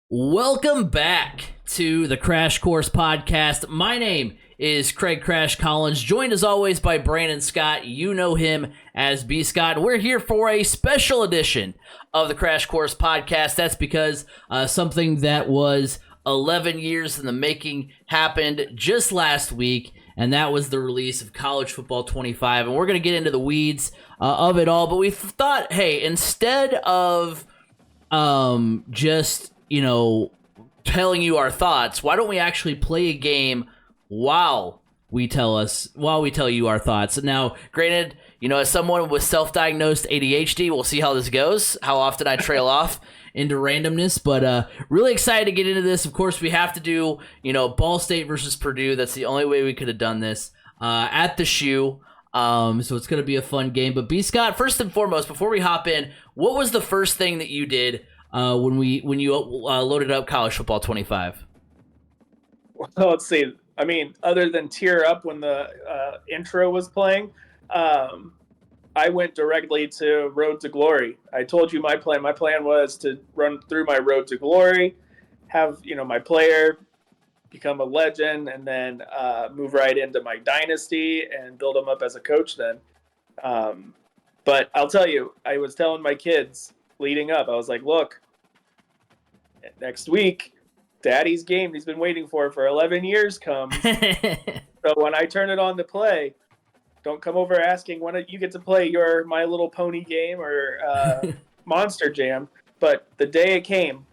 Welcome back to the Crash Course Podcast. My name is Craig Crash Collins, joined as always by Brandon Scott. You know him as B. Scott. We're here for a special edition of the Crash Course Podcast. That's because something that was 11 years in the making happened just last week, and that was the release of College Football 25. And we're going to get into the weeds of it all, but we thought, hey, instead of telling you our thoughts, why don't we actually play a game while we tell you our thoughts? Now, granted, as someone with self-diagnosed ADHD, we'll see how this goes, how often I trail off into randomness, but really excited to get into this. Of course, we have to do, Ball State versus Purdue. That's the only way we could have done this at the shoe. So it's going to be a fun game. But B. Scott, first and foremost, before we hop in, what was the first thing that you did when you loaded up College Football 25? Well, let's see. I mean, other than tear up when the intro was playing, I went directly to Road to Glory. I told you my plan. My plan was to run through my Road to Glory, have my player become a legend, and then move right into my dynasty and build them up as a coach then. But I'll tell you, I was telling my kids leading up, I was like, look, next week, Daddy's game he's been waiting for 11 years comes. So when I turn it on to play, don't come over asking when you get to play your My Little Pony game or Monster Jam. But the day it came,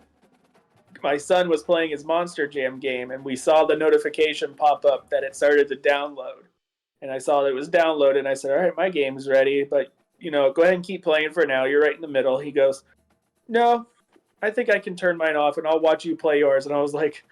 my son was playing his Monster Jam game, and we saw the notification pop up that it started to download. And I saw that it was downloaded, and I said, all right, my game's ready, but go ahead and keep playing for now. You're right in the middle. He goes, no, I think I can turn mine off and I'll watch you play yours. And I was like,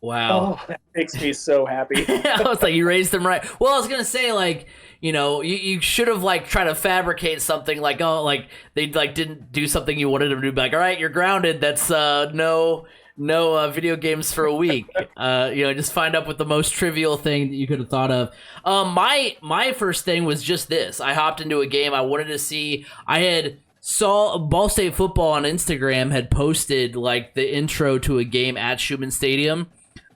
wow, that makes me so happy. I was like, you raised them right. Well, I was going to say, you should have tried to fabricate something they didn't do something you wanted them to do. All right, you're grounded. That's no video games for a week. Just find up with the most trivial thing that you could have thought of. My first thing was just this. I hopped into a game. I wanted to see. I had saw Ball State football on Instagram had posted the intro to a game at Schumann Stadium.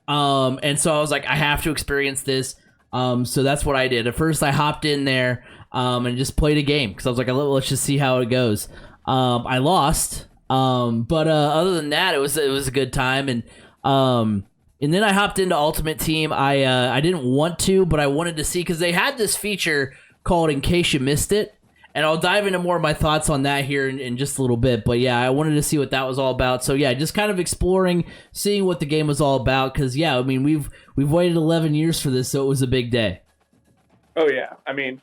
And so I was like, I have to experience this. So that's what I did. At first I hopped in there and just played a game because I was like, let's just see how it goes. I lost. But other than that, it was a good time, and then I hopped into Ultimate Team. I didn't want to, but I wanted to see because they had this feature called In Case You Missed It, and I'll dive into more of my thoughts on that here in just a little bit. But yeah, I wanted to see what that was all about. So yeah, just kind of exploring, seeing what the game was all about. Because yeah, I mean we've waited 11 years for this, so it was a big day. Oh yeah, I mean.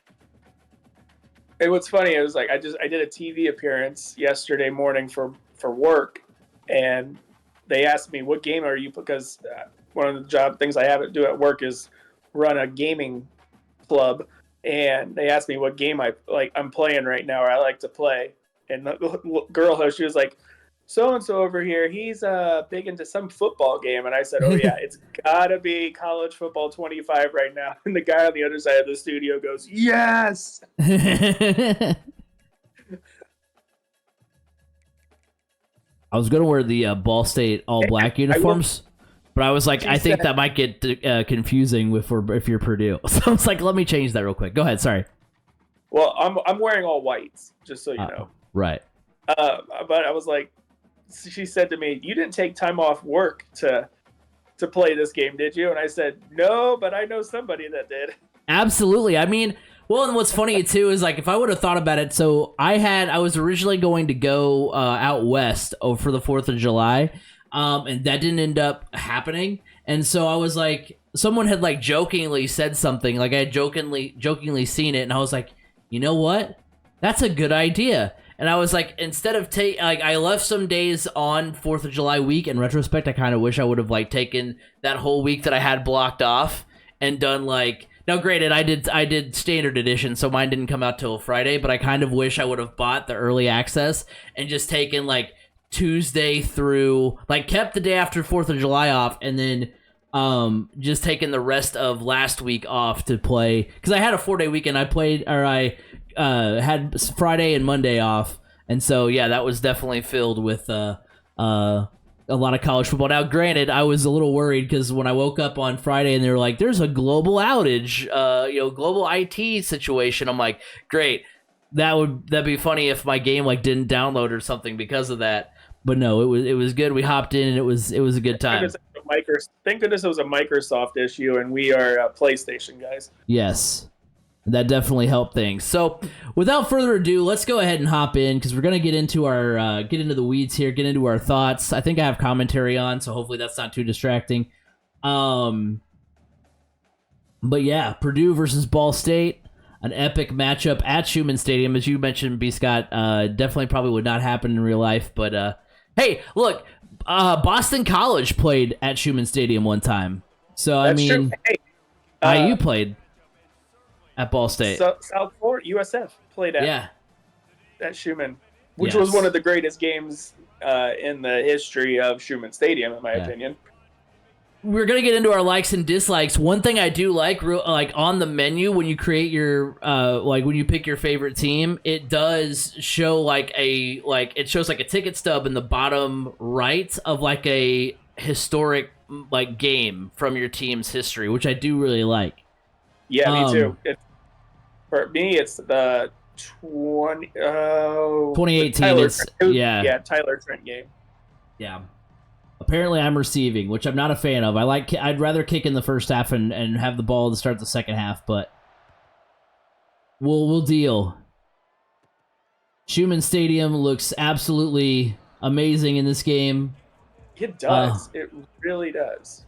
It was funny. It was like I did a TV appearance yesterday morning for work, and they asked me, what game are you, because one of the job things I have to do at work is run a gaming club, and they asked me what game I'm playing right now or I like to play. And the girl host, she was like, so-and-so over here, he's big into some football game. And I said, oh yeah, it's gotta be College Football 25 right now. And the guy on the other side of the studio goes, yes. I was gonna wear the Ball State all black uniforms, but I was like, I think that might get confusing if you're Purdue. So I was like, let me change that real quick. Go ahead, sorry. Well, I'm wearing all whites, just so you know. Right. But I was like, she said to me, you didn't take time off work to play this game, did you? And I said, no, but I know somebody that did. Absolutely. I mean, well, and what's funny too is if I would have thought about it, so I was originally going to go out west for the 4th of July, and that didn't end up happening. And so I was like, someone had jokingly said something, I had jokingly seen it, and I was like, you know what? That's a good idea. And I was like, instead of I left some days on 4th of July week. In retrospect, I kind of wish I would have taken that whole week that I had blocked off and done now granted, I did standard edition, so mine didn't come out till Friday, but I kind of wish I would have bought the early access and just taken Tuesday through kept the day after 4th of July off, and then just taking the rest of last week off to play, because I had a 4-day weekend. I had Friday and Monday off, and so yeah, that was definitely filled with a lot of college football. Now, granted, I was a little worried because when I woke up on Friday and they were like, "There's a global outage, global IT situation," I'm like, "Great, that'd be funny if my game like didn't download or something because of that." But no, it was good. We hopped in and it was a good time. Thank goodness it was a Microsoft issue, and we are PlayStation guys. Yes. That definitely helped things. So, without further ado, let's go ahead and hop in because we're gonna get into our get into the weeds here, get into our thoughts. I think I have commentary on, so hopefully that's not too distracting. But yeah, Purdue versus Ball State, an epic matchup at Schumann Stadium, as you mentioned, B. Scott. Definitely probably would not happen in real life, but hey, look, Boston College played at Schumann Stadium one time, so That's I mean, true. Hey, IU played at Ball State. South Florida USF played at Schumann, which was one of the greatest games in the history of Schumann Stadium, in my opinion. We're gonna get into our likes and dislikes. One thing I do like on the menu when you create your when you pick your favorite team, it does show it shows like a ticket stub in the bottom right of like a historic like game from your team's history, which I do really like. Yeah, me too. For me, it's the 2018. Tyler Trent game. Yeah. Apparently, I'm receiving, which I'm not a fan of. I'd rather kick in the first half and have the ball to start the second half, but we'll deal. Schumann Stadium looks absolutely amazing in this game. It does. It really does.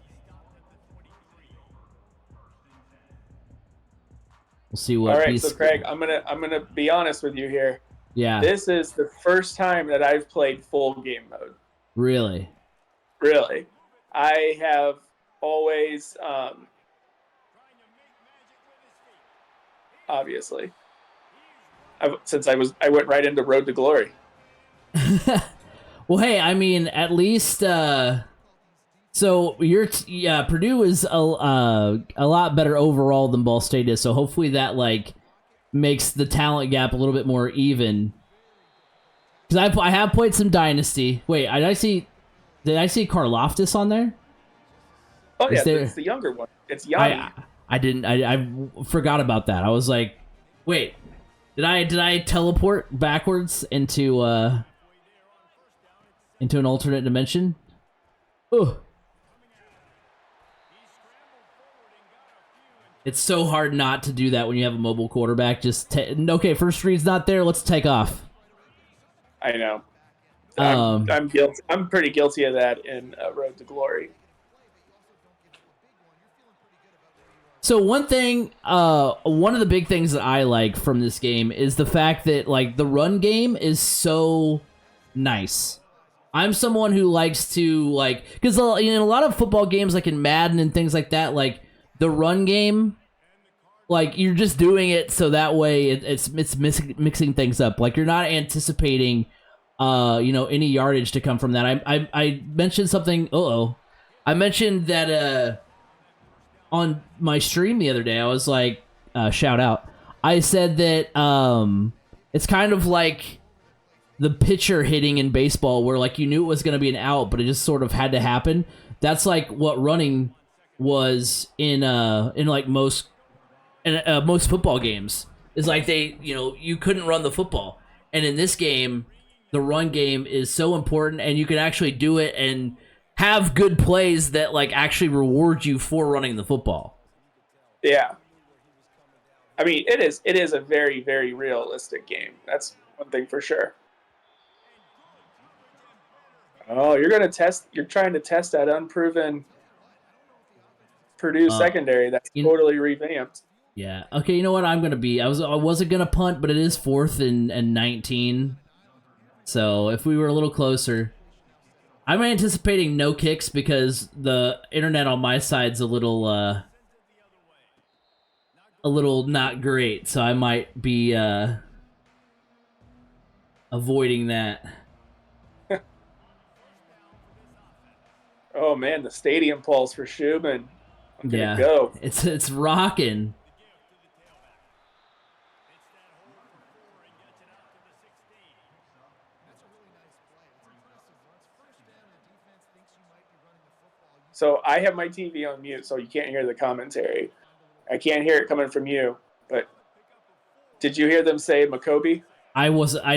We'll see what. All right, so Craig, I'm gonna be honest with you here. Yeah. This is the first time that I've played full game mode. Really? Really. I have always, obviously, I went right into Road to Glory. Well, hey, I mean, at least. So Purdue is a lot better overall than Ball State is. So hopefully that like makes the talent gap a little bit more even. Because I have played some Dynasty. Wait, did I see Karlaftis on there? Oh yeah, it's the younger one. It's Yanni. I forgot about that. I was like, wait, did I teleport backwards into an alternate dimension? Ugh. It's so hard not to do that when you have a mobile quarterback. Okay, first read's not there. Let's take off. I know. I'm guilty. I'm pretty guilty of that in Road to Glory. So one of the big things that I like from this game is the fact that like the run game is so nice. I'm someone who likes to because in a lot of football games like in Madden and things like that, like the run game, like you're just doing it so that way it's mixing things up. Like you're not anticipating any yardage to come from that. I mentioned something. I mentioned that on my stream the other day. I was like, shout out. I said that it's kind of like the pitcher hitting in baseball, where like you knew it was going to be an out, but it just sort of had to happen. That's like what running was in most football games. Is like you couldn't run the football, and in this game, the run game is so important, and you can actually do it and have good plays that like actually reward you for running the football. Yeah. I mean, it is a very, very realistic game. That's one thing for sure. Oh, you're trying to test that unproven Purdue secondary that's totally revamped. Yeah. Okay, you know what I'm gonna be? I wasn't gonna punt, but it is 4th and 19. So if we were a little closer. I'm anticipating no kicks because the internet on my side's a little not great, so I might be avoiding that. Oh man, the stadium pulse for Schumann. I'm gonna Yeah, go. It's rocking. So I have my TV on mute, so you can't hear the commentary. I can't hear it coming from you. But did you hear them say Makobi? I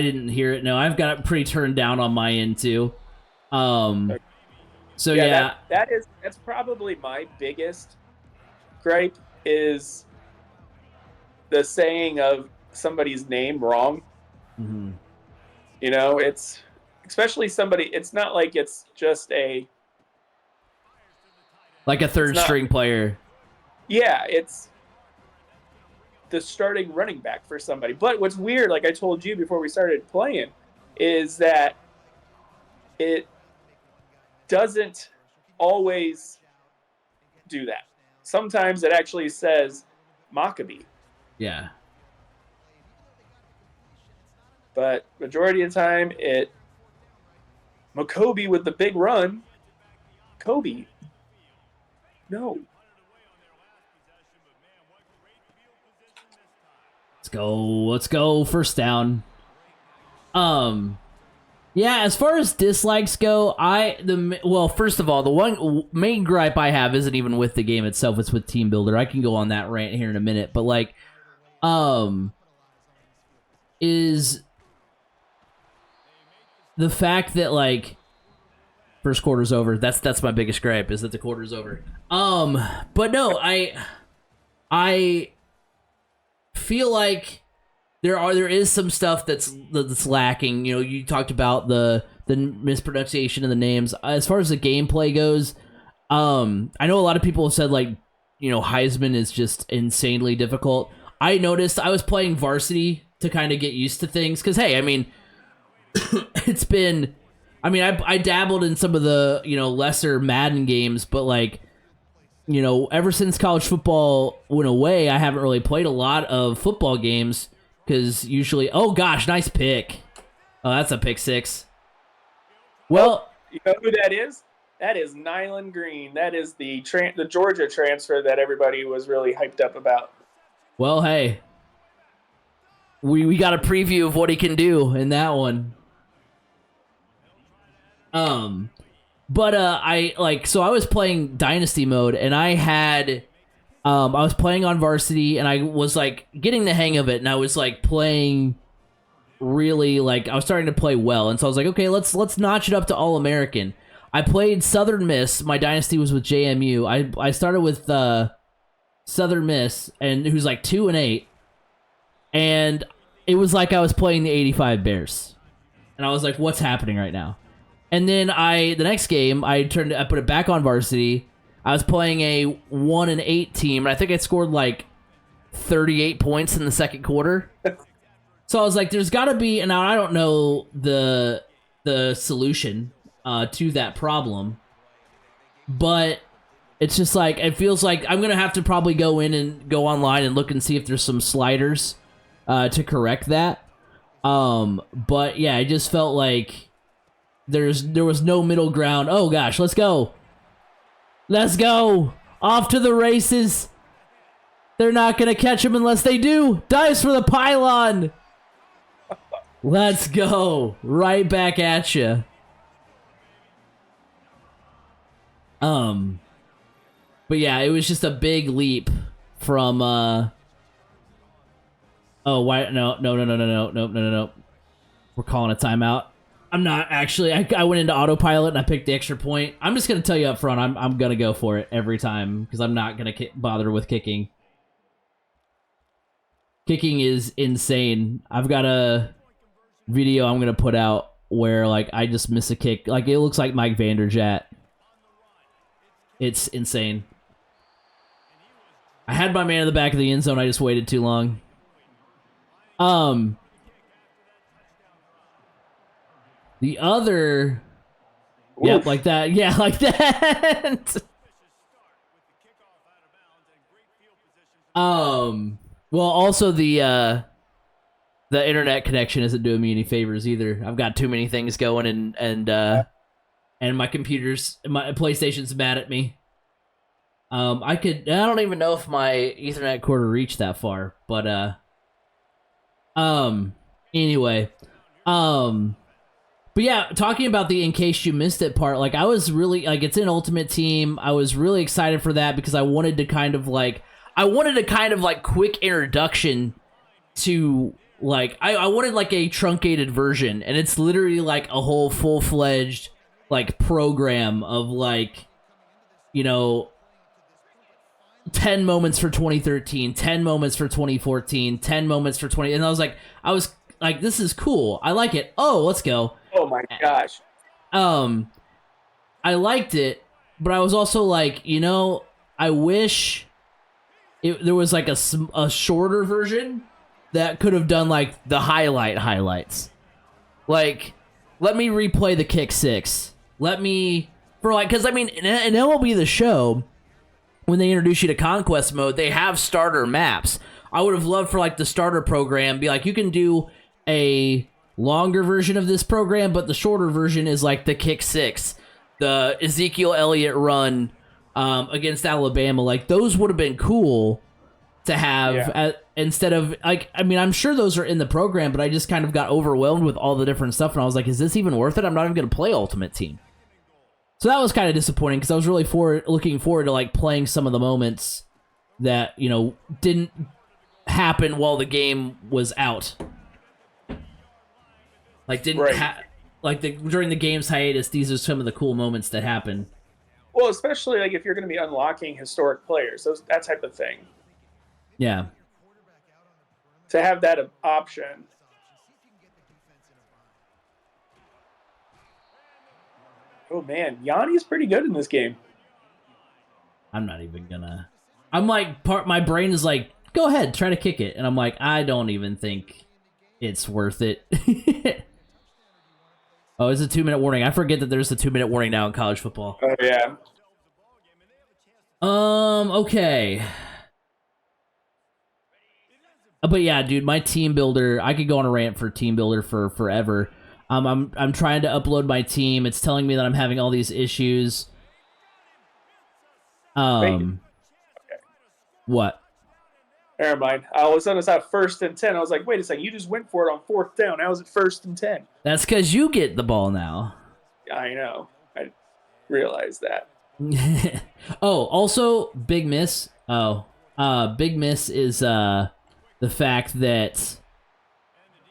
didn't hear it. No, I've got it pretty turned down on my end too. So yeah. That's probably my biggest gripe is the saying of somebody's name wrong. Mm-hmm. You know, it's especially somebody. It's not like it's just a third string player. Yeah, it's the starting running back for somebody. But what's weird, like I told you before we started playing, is that it doesn't always do that. Sometimes it actually says Maccabee. Yeah. But majority of the time, Makobi with the big run. Kobe. No. Let's go. First down. Yeah, as far as dislikes go, first of all, the one main gripe I have isn't even with the game itself, it's with Team Builder. I can go on that rant here in a minute, but like, is the fact that like first quarter's over. That's my biggest gripe, is that the quarter's over. But no, I feel like there is some stuff that's lacking. You know, you talked about the mispronunciation of the names. As far as the gameplay goes, I know a lot of people have said like, you know, Heisman is just insanely difficult. I noticed I was playing Varsity to kind of get used to things because hey, I mean, it's been, I mean, I dabbled in some of the, you know, lesser Madden games, but like, you know, ever since college football went away, I haven't really played a lot of football games. Because usually, oh gosh, nice pick. Oh, that's a pick six. Well, you know who that is? That is Nyland Green. That is the Georgia transfer that everybody was really hyped up about. Well, hey, we got a preview of what he can do in that one. But I was playing Dynasty mode, and I had. I was playing on Varsity, and I was, like, getting the hang of it, and I was, like, playing really, like, I was starting to play well, and so I was like, okay, let's notch it up to All-American. I played Southern Miss. My Dynasty was with JMU. I started with Southern Miss, and who's, like, 2-8, and it was like I was playing the 85 Bears. And I was like, what's happening right now? And then the next game, I put it back on Varsity. I was playing a 1-8 team, and I think I scored like 38 points in the second quarter. So I was like, there's got to be, and now I don't know the solution to that problem, but it's just like, it feels like I'm going to have to probably go in and go online and look and see if there's some sliders to correct that. But yeah, I just felt like there was no middle ground. Oh gosh, let's go. Let's go! Off to the races! They're not gonna catch him unless they do! Dives for the pylon! Let's go! Right back at you. But yeah, it was just a big leap from, oh, why, no. We're calling a timeout. I'm not actually. I went into autopilot and I picked the extra point. I'm just gonna tell you up front. I'm gonna go for it every time because I'm not gonna bother with kicking. Kicking is insane. I've got a video I'm gonna put out where like I just miss a kick. Like it looks like Mike Vanderjagt. It's insane. I had my man in the back of the end zone. I just waited too long. The other... Oof. Yep, like that. Yeah, like that. Well, also the internet connection isn't doing me any favors either. I've got too many things going and my PlayStation's mad at me. I don't even know if my Ethernet cord reached that far, but anyway, But yeah, talking about the in case you missed it part, like I was really like it's an Ultimate Team. I was really excited for that because I wanted to kind of like quick introduction to like I wanted like a truncated version, and it's literally like a whole full-fledged like program of like, you know, 10 moments for 2013, 10 moments for 2014, 10 moments for 20, and I was like this is cool. I like it. Oh, let's go. Oh my gosh. I liked it, but I was also like, you know, I wish there was like a shorter version that could have done like the highlights. Like, let me replay the kick six. Let me, for like, because I mean, in MLB The Show, when they introduce you to Conquest Mode, they have starter maps. I would have loved for like the starter program, be like, you can do a longer version of this program, but the shorter version is like the kick six, the Ezekiel Elliott run against Alabama. Like those would have been cool to have instead of like, I mean, I'm sure those are in the program, but I just kind of got overwhelmed with all the different stuff, and I was like, is this even worth it? I'm not even going to play Ultimate Team. So that was kind of disappointing because I was really looking forward to like playing some of the moments that, you know, didn't happen while the game was out. Like during the game's hiatus, these are some of the cool moments that happen. Well, especially like if you're going to be unlocking historic players, that type of thing. Yeah. To have that option. Oh man, Yanni's pretty good in this game. I'm not even gonna. I'm like my brain is like, go ahead, try to kick it, and I'm like, I don't even think it's worth it. Oh, it's a 2-minute warning. I forget that there's a 2-minute warning now in college football. Oh yeah. Okay. But yeah, dude, my team builder. I could go on a rant for team builder for forever. I'm trying to upload my team. It's telling me that I'm having all these issues. Okay. What? Never mind. All of a sudden it's at 1st and 10. I was like, wait a second, you just went for it on 4th down. How is it 1st and 10? That's because you get the ball now. I know. I realized that. Oh, also, big miss. Big miss is the fact that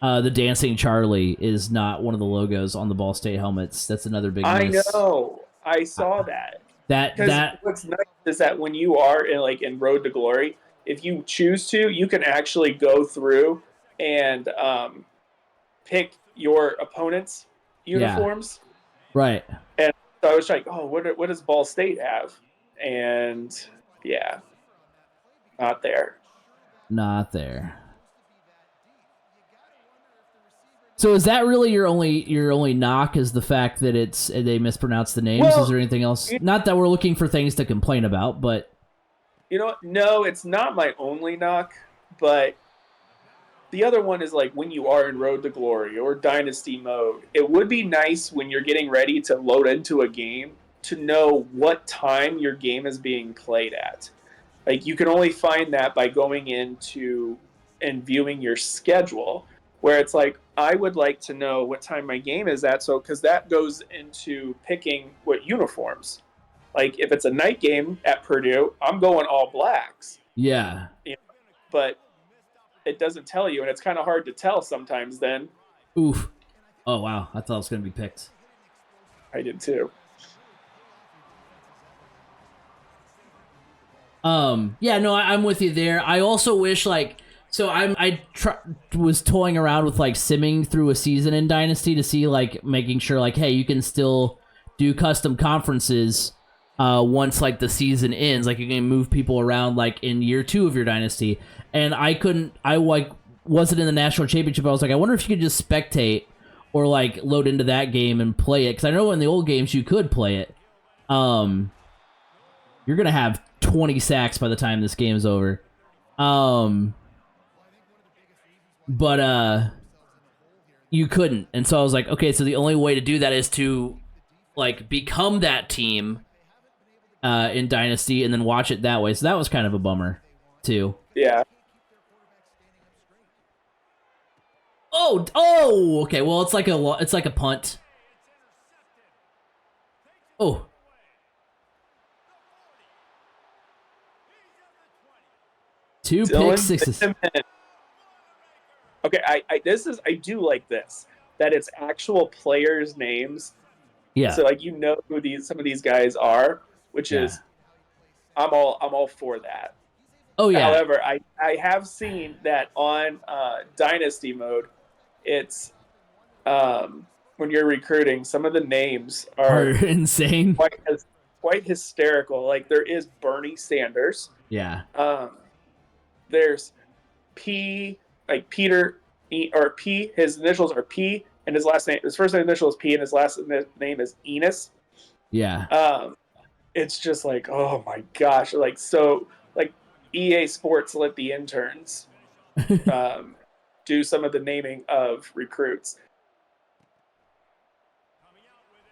the Dancing Charlie is not one of the logos on the Ball State helmets. That's another big miss. I know. I saw that. That what's nice is that when you are in Road to Glory, if you choose to, you can actually go through and pick your opponent's uniforms. Yeah. Right. And so I was like, oh, what does Ball State have? And yeah, not there. Not there. So is that really your only knock? Is the fact that they mispronounced the names? Well, is there anything else? Not that we're looking for things to complain about, but you know what? No, it's not my only knock, but the other one is like when you are in Road to Glory or Dynasty mode, it would be nice when you're getting ready to load into a game to know what time your game is being played at. Like you can only find that by going into and viewing your schedule, where it's like, I would like to know what time my game is at, so because that goes into picking what uniforms. Like if it's a night game at Purdue, I'm going all blacks. yeah. You know, but it doesn't tell you, and it's kind of hard to tell sometimes then. Oof. Oh, wow. I thought it was going to be picked. I did too. Yeah, no, I'm with you there. I also wish, like, so I was toying around with, like, simming through a season in Dynasty to see, like, making sure, like, hey, you can still do custom conferences once, like, the season ends. Like, you can move people around, like, in year 2 of your Dynasty. And wasn't in the national championship. I was like, I wonder if you could just spectate or, like, load into that game and play it. Because I know in the old games you could play it. You're going to have 20 sacks by the time this game is over. But you couldn't. And so I was like, okay, so the only way to do that is to, like, become that team in Dynasty and then watch it that way. So that was kind of a bummer, too. Yeah. Oh, okay. Well, it's like a punt. Oh. Two pick Dylan sixes. Benjamin. Okay, I do like this, that it's actual players' names. Yeah. So like who some of these guys are, which Yeah. is I'm all for that. Oh yeah. However, I have seen that on Dynasty mode, it's when you're recruiting, some of the names Are are insane. quite quite hysterical. Like there is Bernie Sanders. Yeah. Um, there's P, like Peter or P. His initials are P, and his first initial is P, and his last name is Enos. Yeah. It's just like, oh my gosh, like so, like EA Sports let the interns um, do some of the naming of recruits.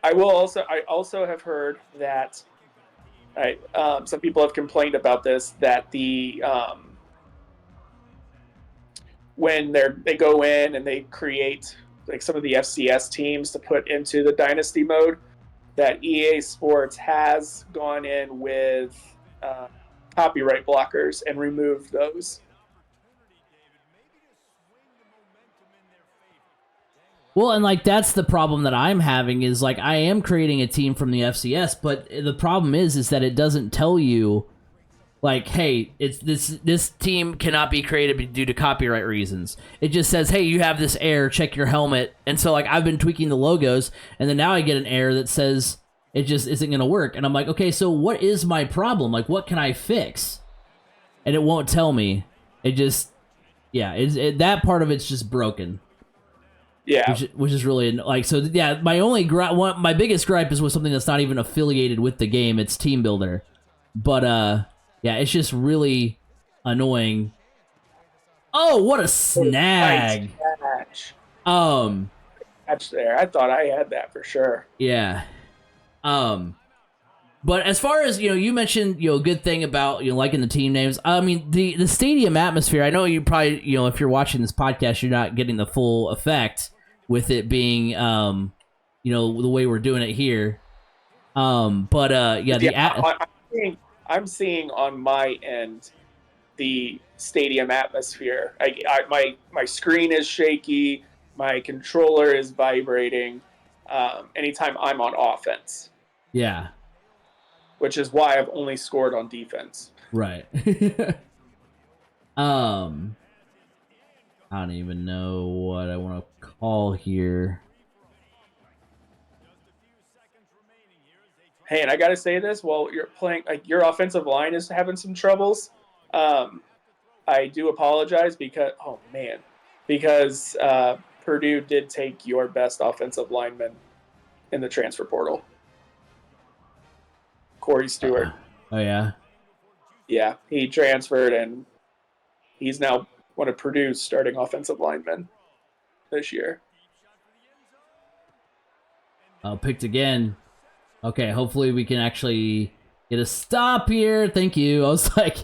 I also have heard that some people have complained about this, that the when they go in and they create like some of the FCS teams to put into the dynasty mode, that EA Sports has gone in with copyright blockers and removed those. Well, and like that's the problem that I'm having is like I am creating a team from the FCS, but the problem is that it doesn't tell you like, hey, it's this team cannot be created due to copyright reasons. It just says, hey, you have this error, check your helmet. And so like I've been tweaking the logos, and then now I get an error that says it just isn't going to work. And I'm like, okay, so what is my problem? Like, what can I fix? And it won't tell me. It just, yeah, that part of it's just broken. Yeah, Which is really like, so yeah, my biggest gripe is with something that's not even affiliated with the game. It's Team Builder. But yeah, it's just really annoying. Oh, what a snag. Nice catch there. I thought I had that for sure. Yeah. But as far as, you mentioned, a good thing about, liking the team names. I mean, the stadium atmosphere, I know you probably, if you're watching this podcast, you're not getting the full effect with it being, the way we're doing it here. But yeah, I'm seeing on my end the stadium atmosphere. My screen is shaky. My controller is vibrating. Anytime I'm on offense, yeah, which is why I've only scored on defense. right. I don't even know what I want to call here. Hey, and I got to say this: while you're playing, like your offensive line is having some troubles. I do apologize because Purdue did take your best offensive lineman in the transfer portal, Corey Stewart. Oh yeah. Yeah, he transferred and he's now one of Purdue's starting offensive linemen this year. Picked again. Okay, hopefully we can actually get a stop here. Thank you. I was like,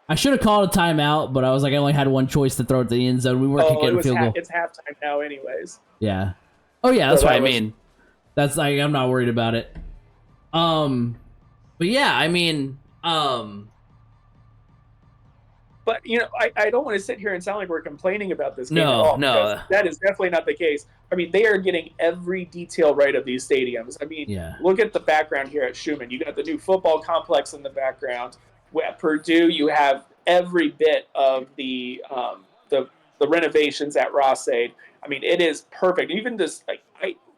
I should have called a timeout, but I was like, I only had one choice to throw it to the end zone. We weren't kicking a field goal. It's halftime now, anyways. Yeah. Oh yeah, that's what I mean. That's like, I'm not worried about it. But yeah, I mean, But I don't want to sit here and sound like we're complaining about this game No, at all. no. That is definitely not the case. I mean, they are getting every detail right of these stadiums. I mean, Yeah. Look at the background here at Schumann. You got the new football complex in the background. At Purdue, you have every bit of the renovations at Ross-Ade. I mean, it is perfect. Even this,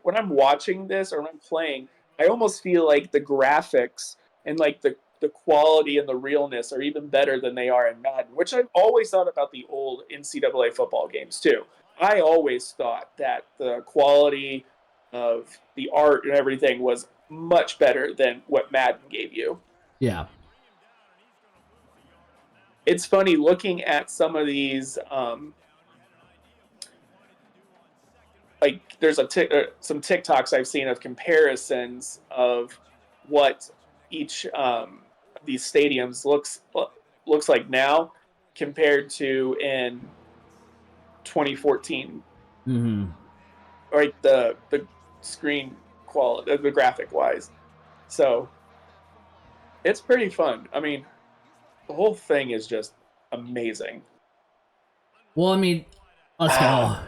when I'm watching this or when I'm playing, I almost feel like the graphics and like the quality and the realness are even better than they are in Madden, which I've always thought about the old NCAA football games too. I always thought that the quality of the art and everything was much better than what Madden gave you. Yeah. It's funny looking at some of these, like there's some TikToks I've seen of comparisons of what each these stadiums looks like now compared to in 2014. Mm-hmm. Like the screen quality, the graphic wise. So it's pretty fun. I mean, the whole thing is just amazing. Well, I mean, let's go. Ah,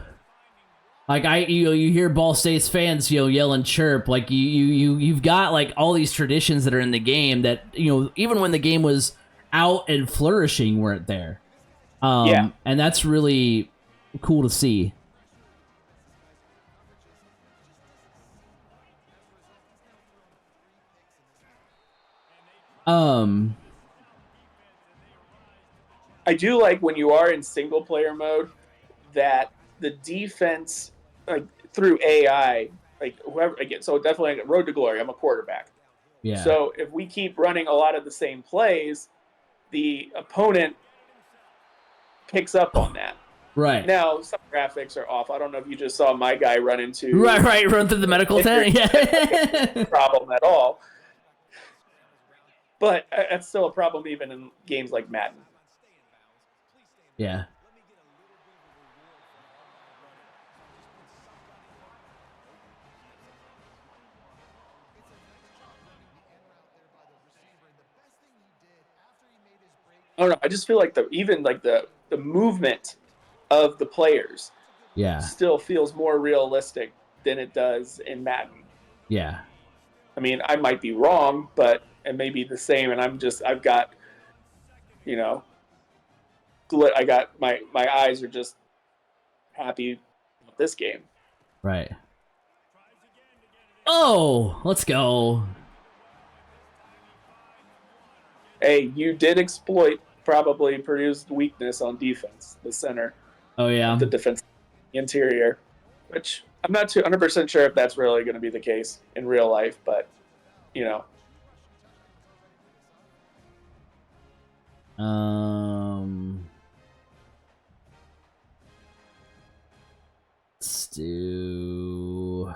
Like you hear Ball State's fans, yell and chirp. Like you've got like all these traditions that are in the game that even when the game was out and flourishing, weren't there. yeah. And that's really cool to see. Um, I do like when you are in single player mode that the defense, like through AI, like whoever again. So definitely Road to Glory. I'm a quarterback. yeah, So if we keep running a lot of the same plays, the opponent picks up on that. right, Now some graphics are off. I don't know if you just saw my guy run into right. Run through the medical tent. Yeah, problem at all, but that's still a problem even in games like Madden. yeah. I don't know. I just feel like the movement of the players Yeah, still feels more realistic than it does in Madden. yeah, I mean, I might be wrong, but it may be the same. And I've got, you know, I got my eyes are just happy with this game. right. Oh, let's go. Hey, you did exploit probably produced weakness on defense, the center Oh of yeah. the defense interior, which I'm not 200% sure if that's really going to be the case in real life, but you know, Um, let's do.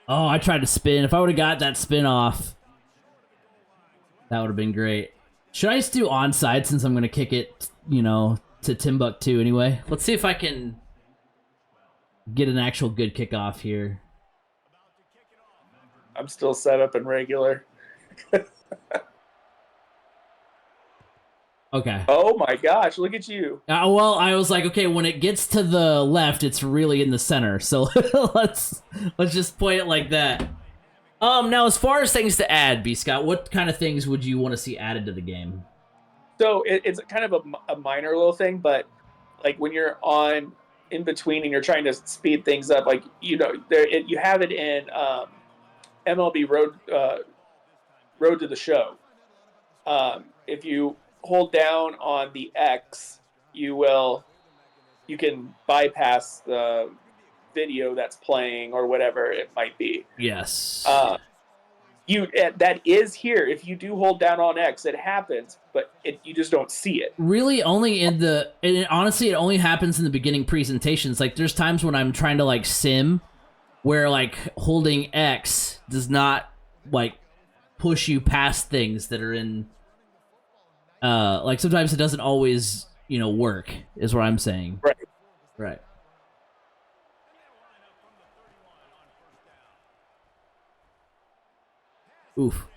Oh, I tried to spin. If I would have got that spin off, that would have been great. Should I just do onside since I'm going to kick it, to Timbuktu anyway? Let's see if I can get an actual good kickoff here. I'm still set up in regular. Okay. Oh my gosh, look at you. Well, I was like, okay, when it gets to the left, it's really in the center. So let's just point it like that. Now as far as things to add, B Scott, what kind of things would you want to see added to the game? So it's kind of a minor little thing, but like when you're on in between and you're trying to speed things up, like you have it in MLB Road to the Show. If you hold down on the X, you can bypass the video that's playing or whatever it might be. Yes. That is here. If you do hold down on X, it happens, but you just don't see it. Really only honestly it only happens in the beginning presentations. Like there's times when I'm trying to like sim where like holding X does not like push you past things that are in like sometimes it doesn't always, work is what I'm saying. Right. Right. Oof.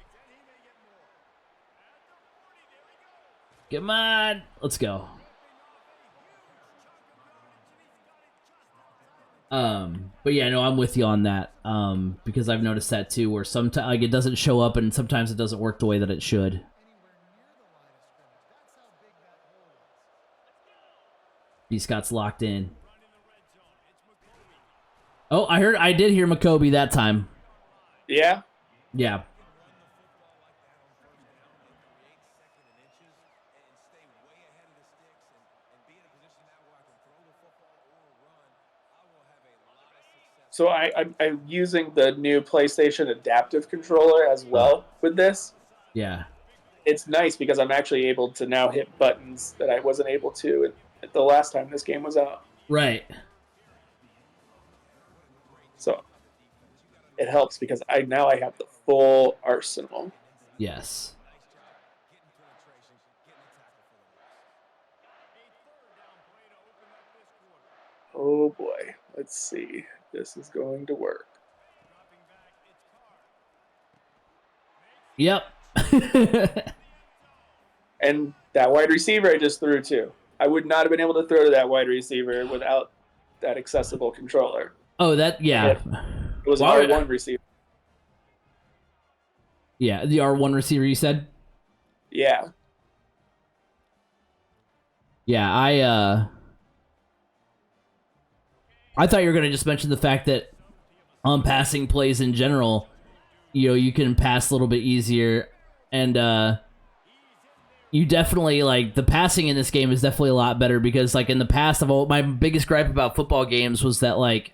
Come on. Let's go. But yeah, no, I'm with you on that. Because I've noticed that too, where sometimes like it doesn't show up and sometimes it doesn't work the way that it should. B Scott's locked in. Oh, I did hear Makobe that time. Yeah. Yeah. So I'm using the new PlayStation Adaptive Controller as well with this. Yeah. It's nice because I'm actually able to now hit buttons that I wasn't able to the last time this game was out. Right. So it helps because I have the full arsenal. Yes. Oh boy. Let's see. This is going to work. Yep. And that wide receiver I just threw to. I would not have been able to throw to that wide receiver without that accessible controller. Oh, that, yeah. It was an Well, R1 receiver. Yeah, the R1 receiver you said? Yeah. Yeah, I thought you were going to just mention the fact that on passing plays in general, you can pass a little bit easier, and you definitely, like, the passing in this game is definitely a lot better because, like, in the past, my biggest gripe about football games was that, like,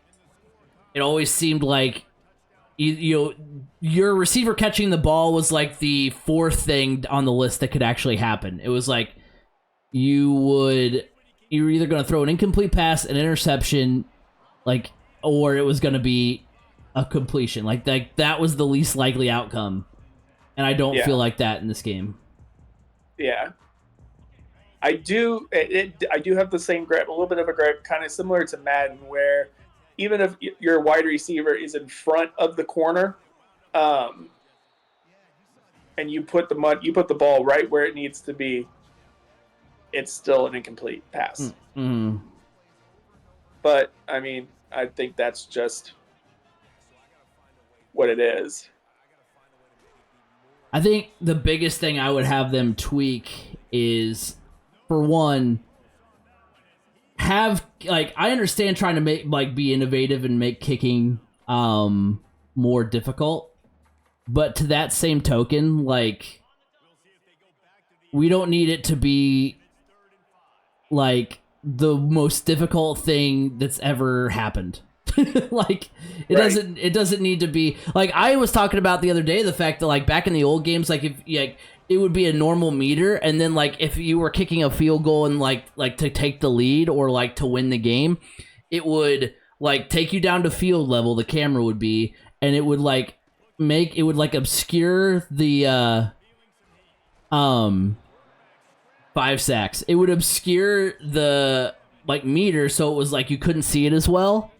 it always seemed like your receiver catching the ball was like the fourth thing on the list that could actually happen. It was like you're either going to throw an incomplete pass, an interception, like, or it was going to be a completion. Like that was the least likely outcome, and I don't feel like that in this game. Yeah, I do. I do have the same gripe, a little bit of a gripe, kind of similar to Madden, where even if your wide receiver is in front of the corner, and you put the ball right where it needs to be, it's still an incomplete pass. Mm-hmm. But I mean, I think that's just what it is. I think the biggest thing I would have them tweak is, for one, have, like, I understand trying to make, like, be innovative and make kicking more difficult, but to that same token, like, we don't need it to be like the most difficult thing that's ever happened. Like, it doesn't need to be, like, I was talking about the other day, the fact that, like, back in the old games, like, if like it would be a normal meter, and then, like, if you were kicking a field goal and like to take the lead or like to win the game, it would, like, take you down to field level, the camera would be, and it would, like, obscure the 5 sacks. It would obscure the, like, meter, so it was like you couldn't see it as well.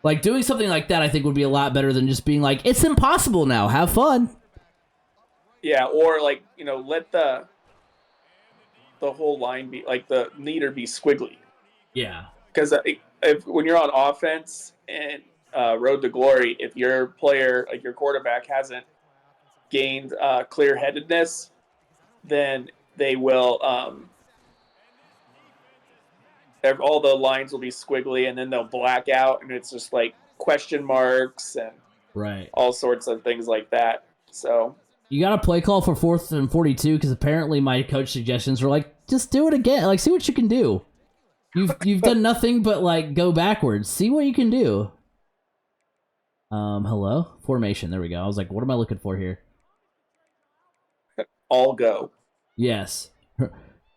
Like, doing something like that, I think, would be a lot better than just being like, it's impossible now, have fun. Yeah, or, like, let the whole line be, like, the meter be squiggly. Yeah. Because when you're on offense and Road to Glory, if your player, like your quarterback, hasn't gained clear-headedness, then they will all the lines will be squiggly, and then they'll black out, and it's just like question marks and all sorts of things like that. So you got a play call for 4th and 42, because apparently my coach suggestions were like, just do it again, like, see what you can do. You've done nothing but, like, go backwards, see what you can do. Hello? Formation, there we go. I was like, what am I looking for here? All go. Yes.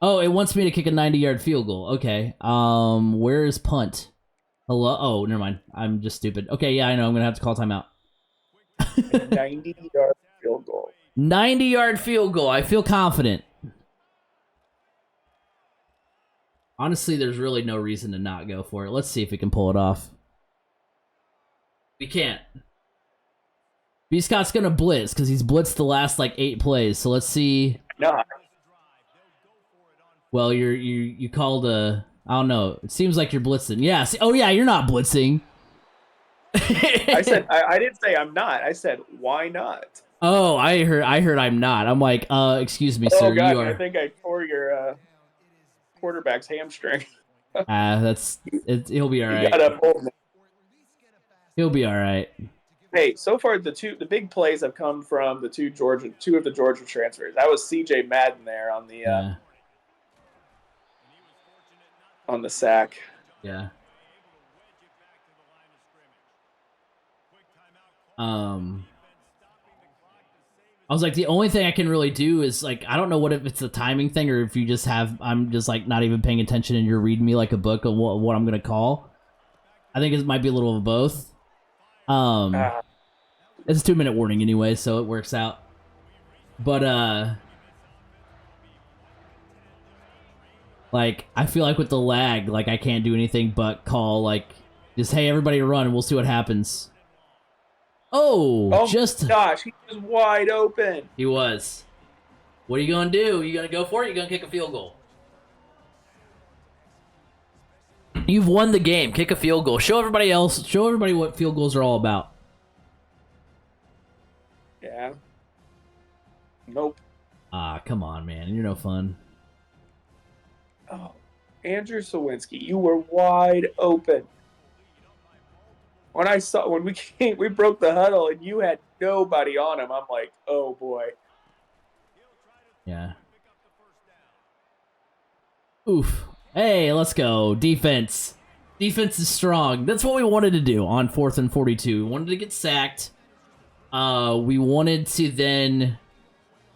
Oh, it wants me to kick a 90-yard field goal. Okay. Where is punt? Hello? Oh, never mind. I'm just stupid. Okay, yeah, I know. I'm going to have to call timeout. 90-yard field goal. 90-yard field goal. I feel confident. Honestly, there's really no reason to not go for it. Let's see if we can pull it off. We can't. B. Scott's going to blitz, because he's blitzed the last, like, 8 plays. So let's see. No. Well, you called a... I don't know. It seems like you're blitzing. Yeah. See, oh, yeah, you're not blitzing. I didn't say I'm not. I said, why not? Oh, I heard I'm not. I'm like, excuse me, sir. God, you are... I think I tore your quarterback's hamstring. He'll be all right. He'll be all right. Hey, so far the big plays have come from two of the Georgia transfers. That was C.J. Madden there on the on the sack. Yeah. I was like, the only thing I can really do is, like, I don't know what if it's a timing thing or if you just I'm just, like, not even paying attention and you're reading me like a book of what I'm gonna call. I think it might be a little of both. It's a 2-minute warning anyway, so it works out. But Like, I feel like with the lag, like, I can't do anything but call, like, just, hey, everybody run, and we'll see what happens. Oh, Oh just... my gosh, he was wide open. He was. What are you going to do? You going to go for it? Or you going to kick a field goal? You've won the game. Kick a field goal. Show everybody else. Show everybody what field goals are all about. Yeah. Nope. Ah, come on, man. You're no fun. Oh, Andrew Sawinski, you were wide open. When we broke the huddle and you had nobody on him, I'm like, oh boy. Yeah. Oof. Hey, let's go. Defense. Defense is strong. That's what we wanted to do on 4th and 42. We wanted to get sacked. We wanted to then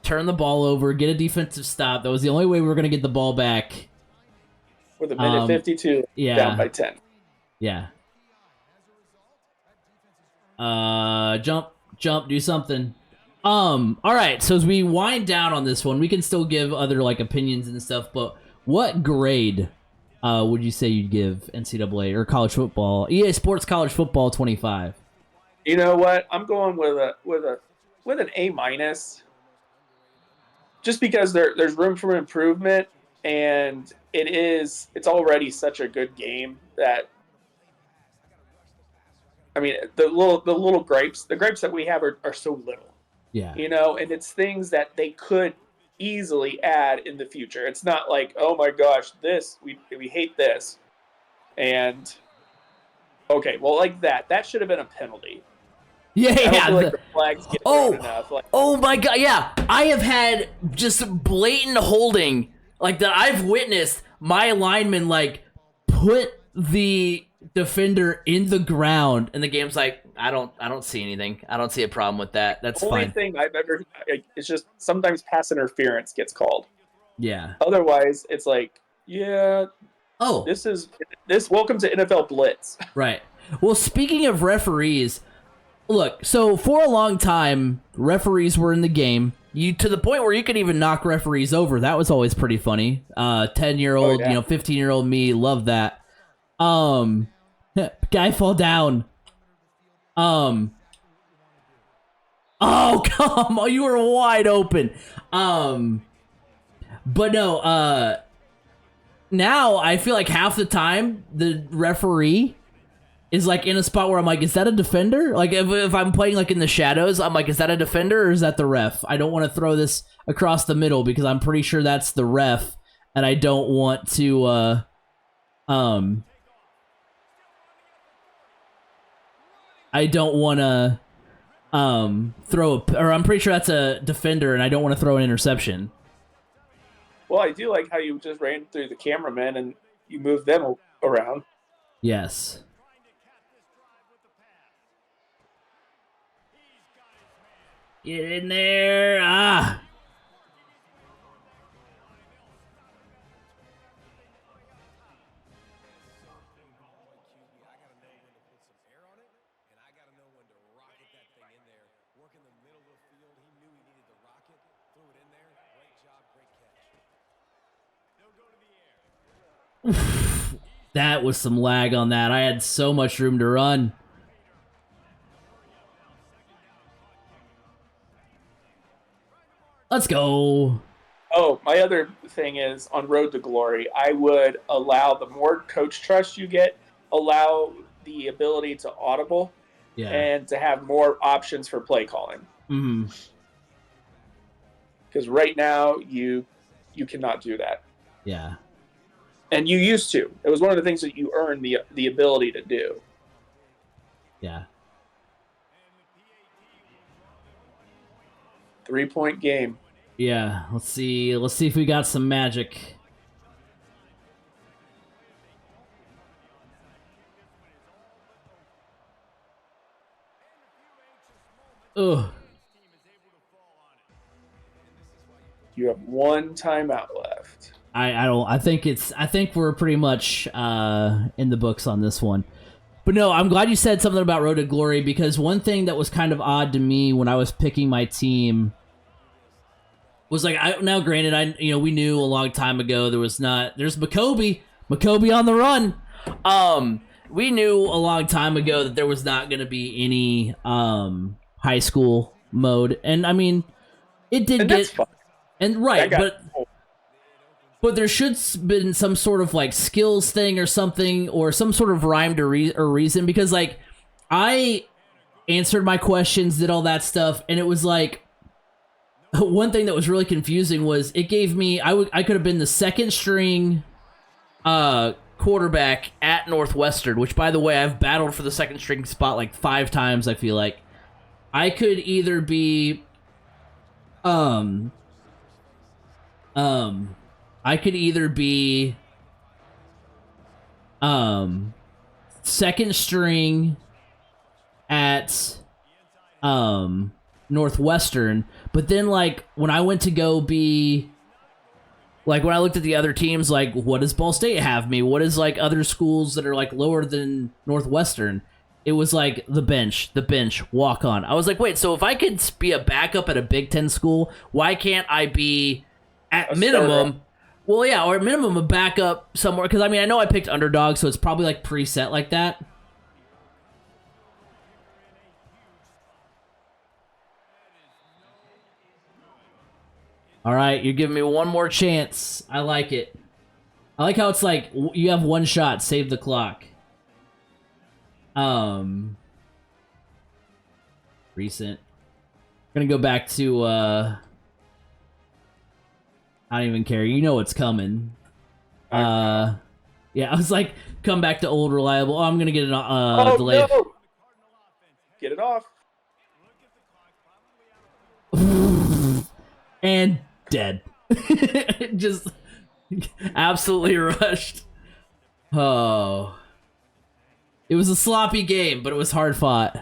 turn the ball over, get a defensive stop. That was the only way we were going to get the ball back. With a minute 52, yeah. down by 10. Yeah. Jump, do something. All right, so as we wind down on this one, we can still give other, like, opinions and stuff, but what grade would you say you'd give NCAA or college football, EA Sports College Football 25? You know what? I'm going with an A minus, just because there's room for improvement, and it's already such a good game that, I mean, the little gripes that we have are so little. Yeah. You know, and it's things that they could easily add in the future. It's not like, oh my gosh, we hate this. And okay, well, like that should have been a penalty. Yeah, I don't yeah. feel like the flags get thrown enough. Like, oh my god, yeah. I have had just blatant holding, like, that I've witnessed my lineman, like, put the defender in the ground, and the game's like, I don't see anything. I don't see a problem with that. That's the only fine. thing I've ever, it's just sometimes pass interference gets called. Yeah. Otherwise, it's like, yeah. Oh. This welcome to NFL Blitz. Right. Well, speaking of referees, look, so for a long time, referees were in the game. To the point where you could even knock referees over. That was always pretty funny. 10-year-old, 15-year-old me loved that. Guy fall down. Oh, come on, you were wide open. But no, now I feel like half the time the referee is, like, in a spot where I'm like, is that a defender? Like, if I'm playing, like, in the shadows, I'm like, is that a defender or is that the ref? I don't want to throw this across the middle because I'm pretty sure that's the ref, and I don't want to, I don't want to or I'm pretty sure that's a defender, and I don't want to throw an interception. Well, I do like how you just ran through the cameramen and you moved them around. Yes. Get in there. Ah. That was some lag on that. I had so much room to run. Let's go. Oh, my other thing is on Road to Glory, I would allow, the more coach trust you get, allow the ability to audible and to have more options for play calling. Mm-hmm. Because right now you cannot do that. Yeah. And you used to. It was one of the things that you earned the ability to do. Yeah. 3-point game. Yeah. Let's see if we got some magic. Ugh. You have one timeout left. I think we're pretty much in the books on this one. But no, I'm glad you said something about Road to Glory, because one thing that was kind of odd to me when I was picking my team was like, now granted, we knew a long time ago there's Makobe on the run. We knew a long time ago that there was not going to be any high school mode, and I mean, it did get fun. and right, but but there should been some sort of like skills thing or something, or some sort of rhyme or reason, because like I answered my questions, did all that stuff, and it was like one thing that was really confusing was it gave me I could have been the second string quarterback at Northwestern, which by the way I've battled for the second string spot like 5 times. I feel like I could either be second string at Northwestern, but then like when I went to go be like, when I looked at the other teams, like what does Ball State have me? What is like other schools that are like lower than Northwestern? It was like the bench, walk on. I was like, wait, so if I could be a backup at a Big Ten school, why can't I be at minimum? Starter. Well, yeah, or at minimum a backup somewhere. Because I mean, I know I picked underdog, so it's probably like preset like that. All right, you're giving me one more chance. I like it. I like how it's like you have one shot, save the clock. Recent. Gonna go back to I don't even care. You know what's coming. Yeah, I was like, come back to old reliable. Oh, I'm gonna get an delay. No. Get it off. And dead. Just absolutely rushed. Oh. It was a sloppy game, but it was hard fought.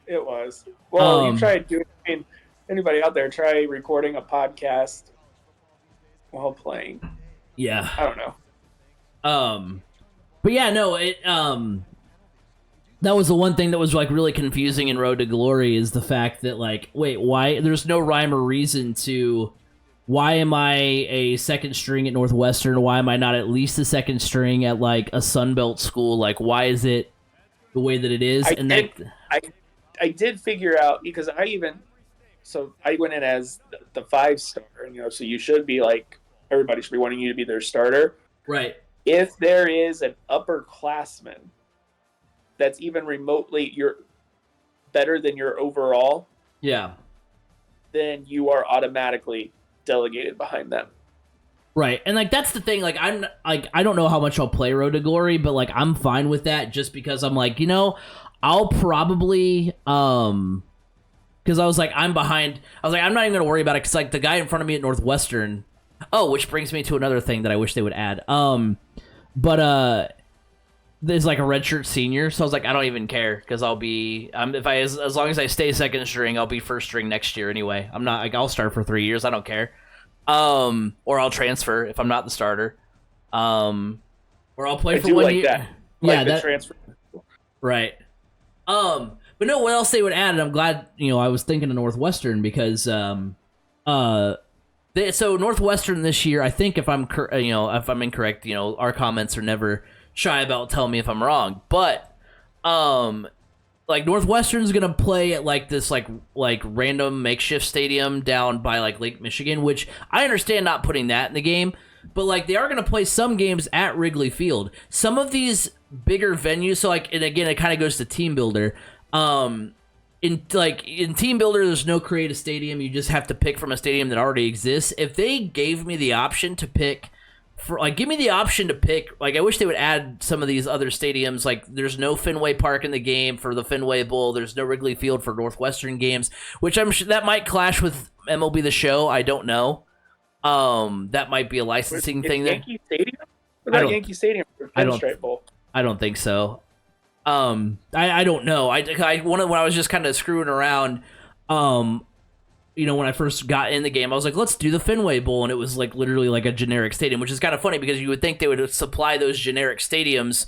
It was. Well, you tried doing, I mean, anybody out there, try recording a podcast while playing. Yeah. I don't know. But yeah, no, it that was the one thing that was like really confusing in Road to Glory, is the fact that like, wait, why there's no rhyme or reason to why am I a second string at Northwestern? Why am I not at least a second string at like a Sunbelt school? Like, why is it the way that it is? I did figure out, because I went in as the 5-star, and so you should be like, everybody should be wanting you to be their starter. Right. If there is an upperclassman that's even remotely you're better than your overall, yeah, then you are automatically delegated behind them. Right. And like that's the thing, like I'm like, I don't know how much I'll play Road to Glory, but like I'm fine with that, just because I'm like, I'll probably because I was like, I'm behind. I was like, I'm not even gonna worry about it, because like the guy in front of me at Northwestern. Oh, which brings me to another thing that I wish they would add. But there's like a redshirt senior, so I was like, I don't even care, because I'll be as long as I stay second string, I'll be first string next year anyway. I'm not like, I'll start for 3 years. I don't care. Or I'll transfer if I'm not the starter. Or I'll play for 1 year. That. Yeah, that transfer. Right. But no, what else they would add, and I'm glad I was thinking of Northwestern, because so Northwestern this year, I think if I'm if I'm incorrect, our comments are never shy about telling me if I'm wrong, but like Northwestern's gonna play at like this like random makeshift stadium down by like Lake Michigan, which I understand not putting that in the game, but like they are gonna play some games at Wrigley Field. Some of these bigger venues, so like, and again it kind of goes to Team Builder. In Team Builder, there's no create a stadium. You just have to pick from a stadium that already exists. If they gave me the option to pick, give me the option to pick, like I wish they would add some of these other stadiums. Like there's no Fenway Park in the game for the Fenway Bowl. There's no Wrigley Field for Northwestern games, which I'm sure that might clash with MLB The Show. I don't know. That might be a licensing thing there. Yankee Stadium? What about Yankee Stadium for Pinstripe Bowl? I don't think so. I don't know. When I was just kind of screwing around, when I first got in the game, I was like, let's do the Fenway Bowl, and it was like literally like a generic stadium, which is kind of funny because you would think they would supply those generic stadiums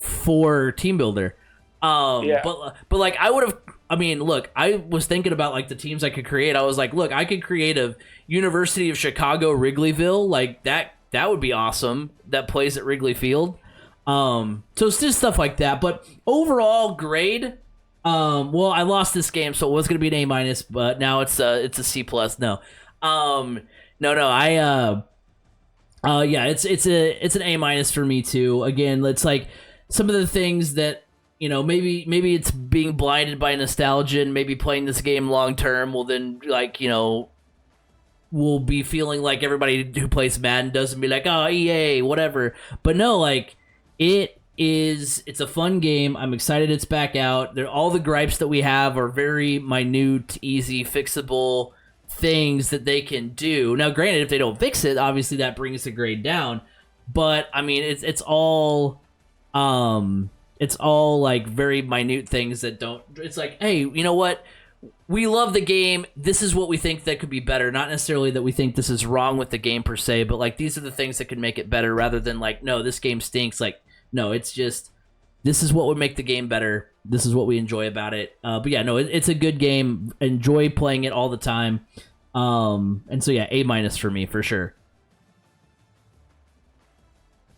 for Team Builder. Yeah. But like I would have I mean, look, I was thinking about like the teams I could create. I was like, look, I could create a University of Chicago Wrigleyville, like that would be awesome, that plays at Wrigley Field. So it's just stuff like that. But overall grade, well, I lost this game, so it was gonna be an A minus, but now it's a C plus. No. Yeah, it's an A minus for me too. Again, it's like some of the things that, you know, maybe it's being blinded by nostalgia, and maybe playing this game long term will then, like, you know, will be feeling like everybody who plays Madden does and be like, oh, EA, whatever. But no, like, it's a fun game. I'm excited it's back out. All the gripes that we have are very minute, easy, fixable things that they can do. Now, granted, if they don't fix it, obviously that brings the grade down. But I mean, it's all like very minute things that don't. It's like, hey, you know what? We love the game. This is what we think that could be better. Not necessarily that we think this is wrong with the game per se, but like these are the things that could make it better, rather than like, no, this game stinks. Like, no, it's just, this is what would make the game better. This is what we enjoy about it. But yeah, no, it's a good game. Enjoy playing it all the time. And so yeah, A minus for me for sure.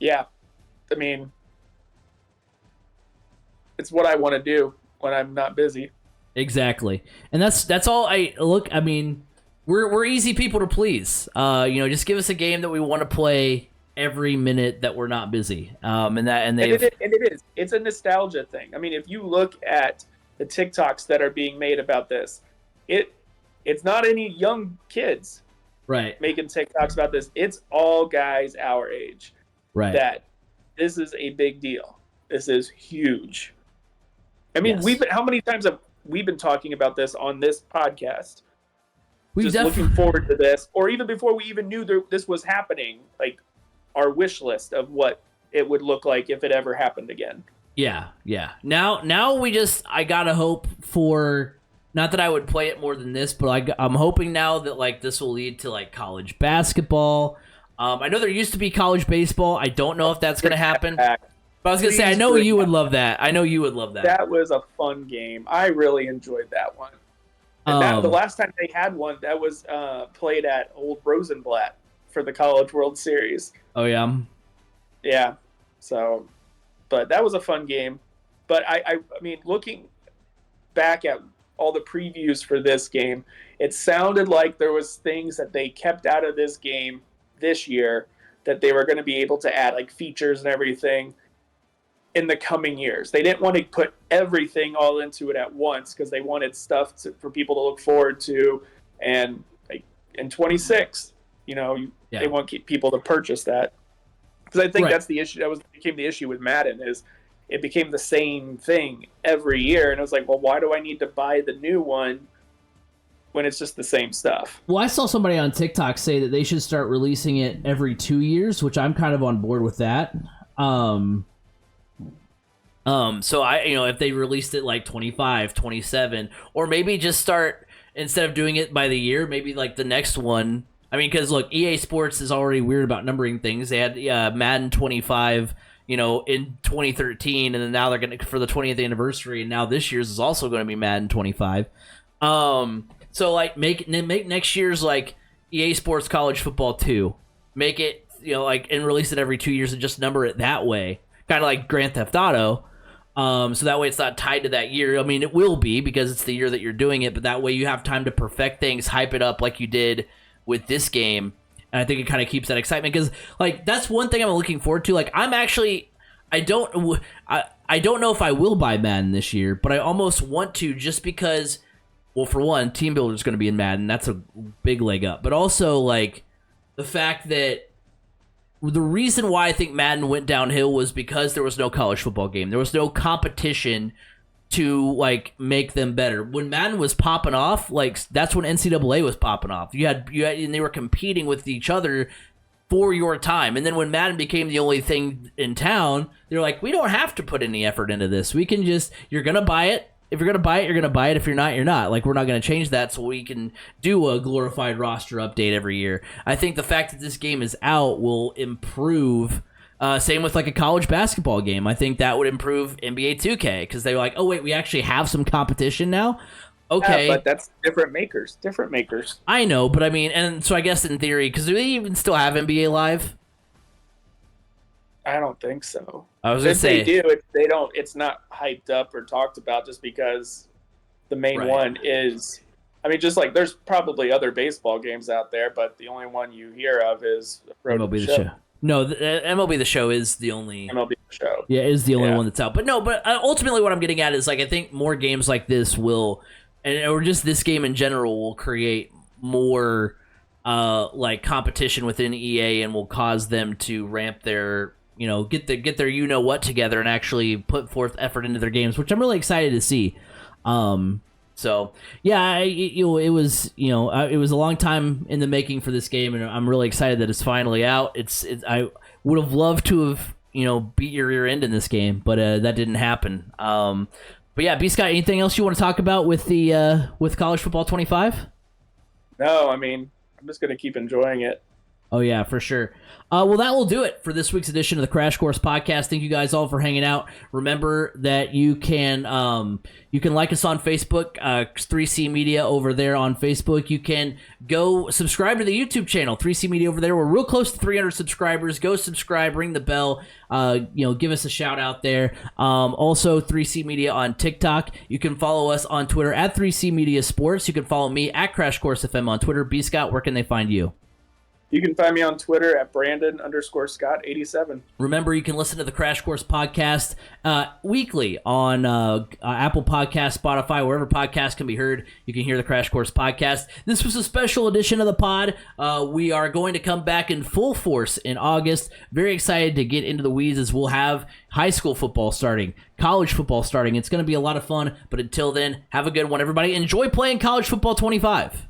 Yeah, I mean, it's what I want to do when I'm not busy. Exactly, and that's all. I mean, we're easy people to please. You know, just give us a game that we want to play every minute that we're not busy. It's a nostalgia thing. I mean, if you look at the TikToks that are being made about this, it's not any young kids right making TikToks about this. It's all guys our age. Right. That this is a big deal. This is huge. I mean, yes. how many times have we been talking about this on this podcast? We've looking forward to this, or even before we even knew this was happening, like our wish list of what it would look like if it ever happened again. Yeah. Now I gotta hope for, not that I would play it more than this, but I'm hoping now that like this will lead to like college basketball. I know there used to be college baseball. I don't know if that's gonna happen. But I was going to say, I know you would love that. That was a fun game. I really enjoyed that one. And the last time they had one, that was played at Old Rosenblatt for the College World Series. Oh, yeah? Yeah. So, but that was a fun game. But I mean, looking back at all the previews for this game, it sounded like there was things that they kept out of this game this year that they were going to be able to add, like features and everything, in the coming years. They didn't want to put everything all into it at once because they wanted stuff for people to look forward to. And like in 26, you know, they want people to purchase that. Because I think that's the issue. Became the issue with Madden, is it became the same thing every year. And it was like, well, why do I need to buy the new one when it's just the same stuff? Well, I saw somebody on TikTok say that they should start releasing it every 2 years, which I'm kind of on board with that. So if they released it like 25, 27, or maybe just start, instead of doing it by the year, maybe like the next one. I mean, because look, EA Sports is already weird about numbering things. They had Madden 25, in 2013, and then now they're going to, for the 20th anniversary, and now this year's is also going to be Madden 25. So like make next year's like EA Sports College Football 2. Make it, and release it every 2 years and just number it that way. Kind of like Grand Theft Auto. So that way it's not tied to that year. I mean, it will be because it's the year that you're doing it, but that way you have time to perfect things, hype it up like you did with this game. And I think it kind of keeps that excitement, because like that's one thing I'm looking forward to. Like I don't know if I will buy Madden this year, but I almost want to, just because, well, for one, Team Builder is going to be in Madden. That's a big leg up. But also like the fact that the reason why I think Madden went downhill was because there was no college football game. There was no competition to like make them better. When Madden was popping off, like that's when NCAA was popping off. You had and they were competing with each other for your time. And then when Madden became the only thing in town, they're like, we don't have to put any effort into this. We can just, you're gonna buy it. If you're going to buy it, you're going to buy it. If you're not, you're not. Like, we're not going to change that so we can do a glorified roster update every year. I think the fact that this game is out will improve Same with like a college basketball game. I think that would improve NBA 2K because they were like, oh wait, we actually have some competition now. Okay, Yeah, but that's different makers. Different makers. I know, but I mean, and so I guess in theory, because do they even still have NBA Live? I don't think so. I was gonna If say, they do, they don't. It's not hyped up or talked about just because the main Right. one is. I mean, just like there's probably other baseball games out there, but the only one you hear of is Road to MLB the show. No, MLB the show is the only. MLB the show. Yeah, is the only Yeah. one that's out. But no, but ultimately, what I'm getting at is like I think more games like this will, or just this game in general, will create more like competition within EA and will cause them to ramp their get their what together and actually put forth effort into their games, which I'm really excited to see. So yeah, it was it was a long time in the making for this game, and I'm really excited that it's finally out. I would have loved to have beat your rear end in this game, but that didn't happen. But yeah, B Scott, anything else you want to talk about with the with College Football 25? No, I mean I'm just gonna keep enjoying it. Oh yeah, for sure. Well, that will do it for this week's edition of the Crash Course Podcast. Thank you guys all for hanging out. Remember that you can like us on Facebook, 3C Media over there on Facebook. You can go subscribe to the YouTube channel, 3C Media over there. We're real close to 300 subscribers. Go subscribe, ring the bell. Give us a shout out there. Also, 3C Media on TikTok. You can follow us on Twitter at 3C Media Sports. You can follow me at Crash Course FM on Twitter. B Scott, where can they find you? You can find me on Twitter at Brandon_Scott87. Remember, you can listen to the Crash Course Podcast weekly on Apple Podcasts, Spotify, wherever podcasts can be heard. You can hear the Crash Course Podcast. This was a special edition of the pod. We are going to come back in full force in August. Very excited to get into the weeds as we'll have high school football starting, college football starting. It's going to be a lot of fun, but until then, have a good one, everybody. Enjoy playing College Football 25.